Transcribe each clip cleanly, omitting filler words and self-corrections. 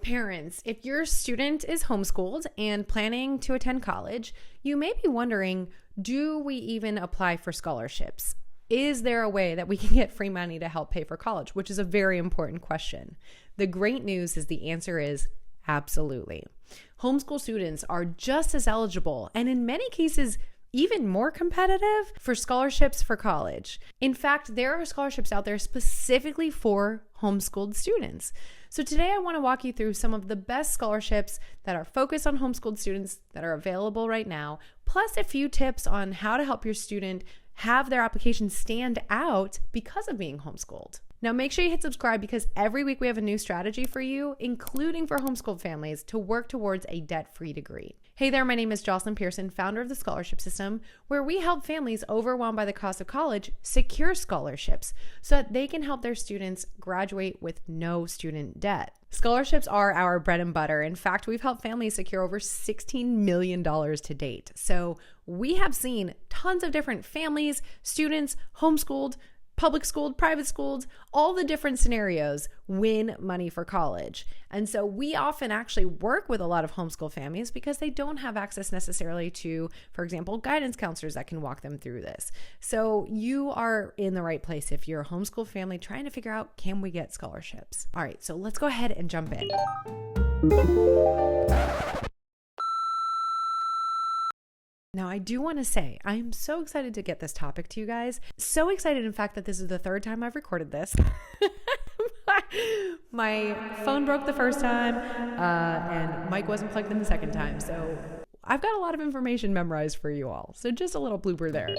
Parents, if your student is homeschooled and planning to attend college, you may be wondering, do we even apply for scholarships? Is there a way that we can get free money to help pay for college? Which is a very important question. The great news is the answer is absolutely. Homeschool students are just as eligible, and in many cases, even more competitive for scholarships for college. In fact, there are scholarships out there specifically for homeschooled students. So today I want to walk you through some of the best scholarships that are focused on homeschooled students that are available right now, plus a few tips on how to help your student have their application stand out because of being homeschooled. Now make sure you hit subscribe because every week we have a new strategy for you, including for homeschooled families, to work towards a debt-free degree. Hey there, my name is Jocelyn Pearson, founder of the Scholarship System, where we help families overwhelmed by the cost of college secure scholarships so that they can help their students graduate with no student debt. Scholarships are our bread and butter. In fact, we've helped families secure over $16 million to date. So we have seen tons of different families, students, homeschooled, public schooled, private schooled, all the different scenarios win money for college. And so we often actually work with a lot of homeschool families because they don't have access necessarily to, for example, guidance counselors that can walk them through this. So you are in the right place if you're a homeschool family trying to figure out, can we get scholarships? All right, so let's go ahead and jump in. Now, I do want to say, I'm so excited to get this topic to you guys. So excited, in fact, that this is the third time I've recorded this. My phone broke the first time, and mic wasn't plugged in the second time. So I've got a lot of information memorized for you all. So just a little blooper there.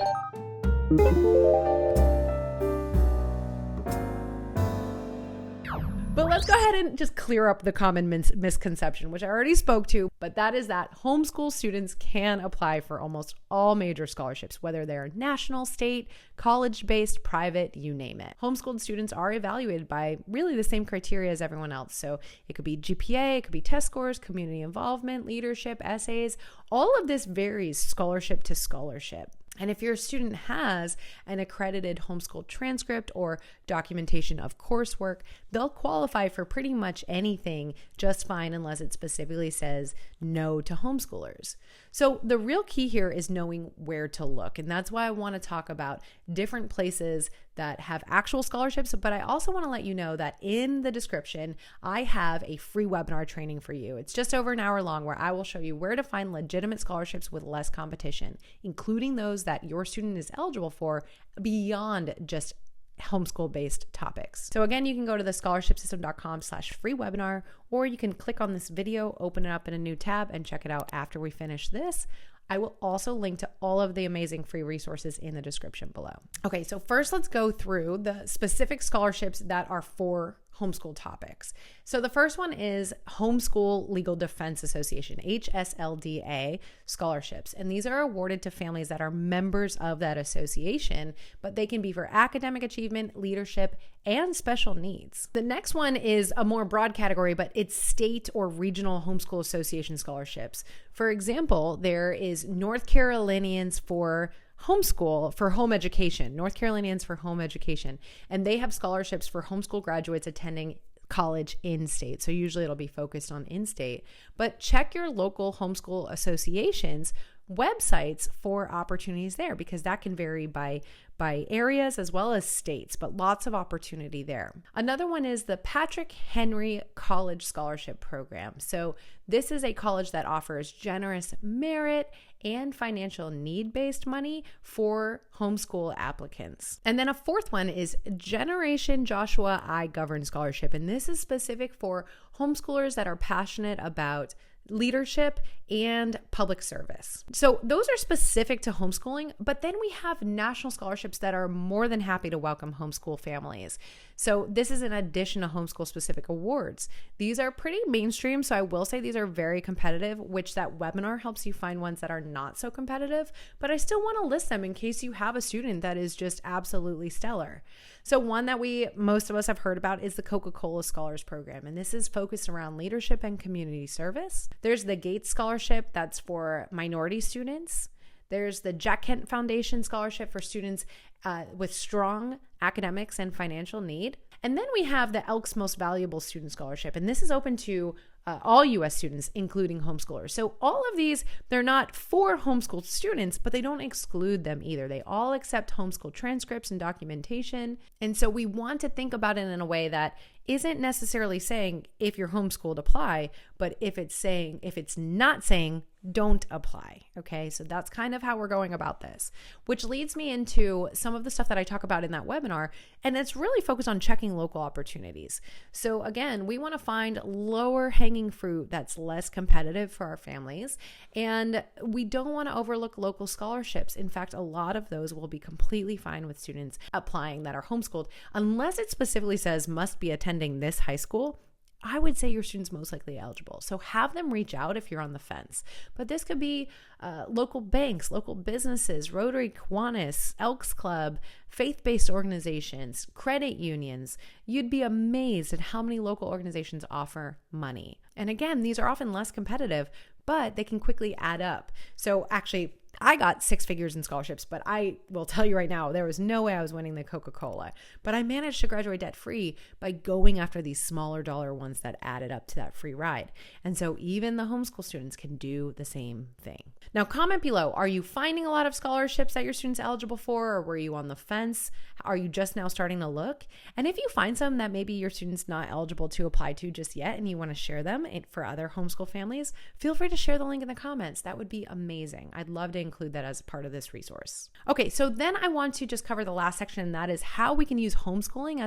But let's go ahead and just clear up the common misconception, which I already spoke to, but that is that homeschool students can apply for almost all major scholarships, whether they're national, state, college-based, private, you name it. Homeschooled students are evaluated by really the same criteria as everyone else. So it could be GPA, it could be test scores, community involvement, leadership, essays. All of this varies scholarship to scholarship. And if your student has an accredited homeschool transcript or documentation of coursework, they'll qualify for pretty much anything just fine unless it specifically says no to homeschoolers. So the real key here is knowing where to look. And that's why I want to talk about different places that have actual scholarships. But I also want to let you know that in the description, I have a free webinar training for you. It's just over an hour long where I will show you where to find legitimate scholarships with less competition, including those that your student is eligible for beyond just homeschool-based topics. So again, you can go to the scholarshipsystem.com/free webinar, or you can click on this video, open it up in a new tab, and check it out after we finish this. I will also link to all of the amazing free resources in the description below. Okay, so first let's go through the specific scholarships that are for homeschool topics. So the first one is Homeschool Legal Defense Association, HSLDA scholarships. And these are awarded to families that are members of that association, but they can be for academic achievement, leadership, and special needs. The next one is a more broad category, but it's state or regional homeschool association scholarships. For example, there is North Carolinians for homeschool for home education, North Carolinians for home education, and they have scholarships for homeschool graduates attending college in-state. So usually it'll be focused on in-state, but check your local homeschool associations websites for opportunities there because that can vary by areas as well as states, but lots of opportunity there. Another one is the Patrick Henry College Scholarship Program. So this is a college that offers generous merit and financial need-based money for homeschool applicants. And then a fourth one is Generation Joshua I Govern Scholarship. And this is specific for homeschoolers that are passionate about leadership and public service. So those are specific to homeschooling, but then we have national scholarships that are more than happy to welcome homeschool families. So this is in addition to homeschool specific awards. These are pretty mainstream, so I will say these are very competitive, which that webinar helps you find ones that are not so competitive, but I still want to list them in case you have a student that is just absolutely stellar. So one that most of us have heard about is the Coca-Cola Scholars Program, and this is focused around leadership and community service. There's the Gates Scholarship, that's for minority students. There's the Jack Kent Foundation Scholarship for students with strong academics and financial need. And then we have the Elks Most Valuable Student Scholarship, and this is open to all U.S. students, including homeschoolers. So all of these, they're not for homeschooled students, but they don't exclude them either. They all accept homeschool transcripts and documentation. And so we want to think about it in a way that isn't necessarily saying if you're homeschooled, apply, but if it's not saying don't apply. Okay, so that's kind of how we're going about this, which leads me into some of the stuff that I talk about in that webinar, and it's really focused on checking local opportunities. So again, we want to find lower hanging fruit that's less competitive for our families, and we don't want to overlook local scholarships. In fact, a lot of those will be completely fine with students applying that are homeschooled, unless it specifically says must be attending this high school. I would say your student's most likely eligible. So have them reach out if you're on the fence. But this could be local banks, local businesses, Rotary, Kiwanis, Elks Club, faith-based organizations, credit unions. You'd be amazed at how many local organizations offer money. And again, these are often less competitive, but they can quickly add up. So actually, I got 6 figures in scholarships, but I will tell you right now, there was no way I was winning the Coca-Cola. But I managed to graduate debt-free by going after these smaller dollar ones that added up to that free ride. And so even the homeschool students can do the same thing. Now, comment below, are you finding a lot of scholarships that your student's eligible for, or were you on the fence? Are you just now starting to look? And if you find some that maybe your student's not eligible to apply to just yet and you want to share them for other homeschool families, feel free to share the link in the comments. That would be amazing. I'd love to include that as part of this resource. Okay, so then I want to just cover the last section, and that is how we can use homeschooling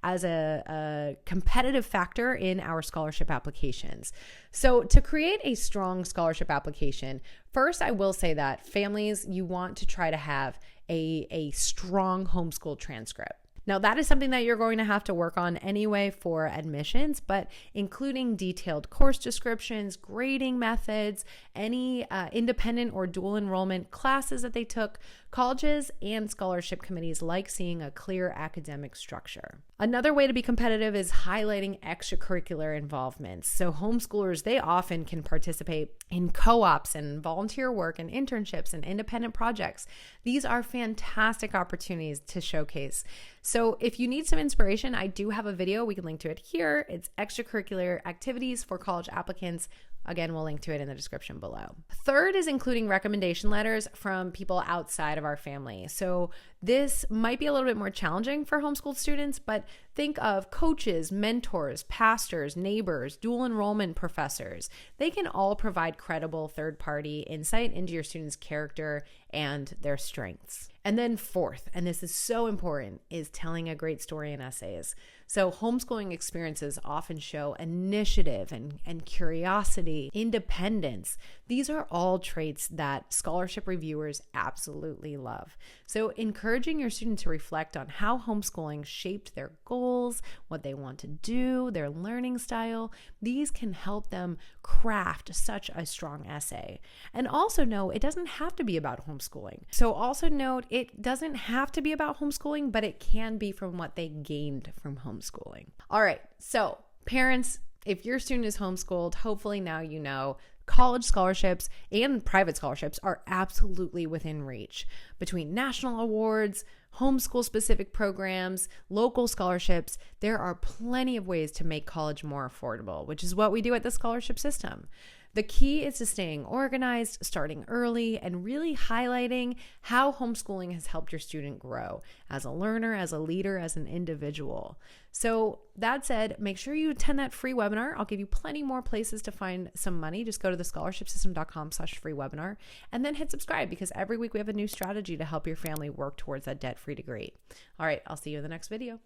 as a competitive factor in our scholarship applications. So to create a strong scholarship application, first I will say that families, you want to try to have a strong homeschool transcript. Now, that is something that you're going to have to work on anyway for admissions, but including detailed course descriptions, grading methods, any independent or dual enrollment classes that they took, colleges and scholarship committees like seeing a clear academic structure. Another way to be competitive is highlighting extracurricular involvements. So homeschoolers, they often can participate in co-ops and volunteer work and internships and independent projects. These are fantastic opportunities to showcase. So if you need some inspiration, I do have a video. We can link to it here. It's extracurricular activities for college applicants. Again, we'll link to it in the description below. Third is including recommendation letters from people outside of our family. So this might be a little bit more challenging for homeschooled students, but think of coaches, mentors, pastors, neighbors, dual enrollment professors. They can all provide credible third-party insight into your student's character and their strengths. And then fourth, and this is so important, is telling a great story in essays. So homeschooling experiences often show initiative and curiosity, independence. These are all traits that scholarship reviewers absolutely love. So encouraging your student to reflect on how homeschooling shaped their goals, what they want to do, their learning style, these can help them craft such a strong essay. And also know it doesn't have to be about homeschooling. So also note it doesn't have to be about homeschooling, but it can be from what they gained from homeschooling. All right, so parents, if your student is homeschooled, hopefully now you know college scholarships and private scholarships are absolutely within reach. Between national awards, homeschool specific programs, local scholarships, there are plenty of ways to make college more affordable, which is what we do at the scholarship system. The key is to staying organized, starting early, and really highlighting how homeschooling has helped your student grow as a learner, as a leader, as an individual. So that said, make sure you attend that free webinar. I'll give you plenty more places to find some money. Just go to thescholarshipsystem.com/free webinar and then hit subscribe, because every week we have a new strategy to help your family work towards that debt-free degree. All right, I'll see you in the next video.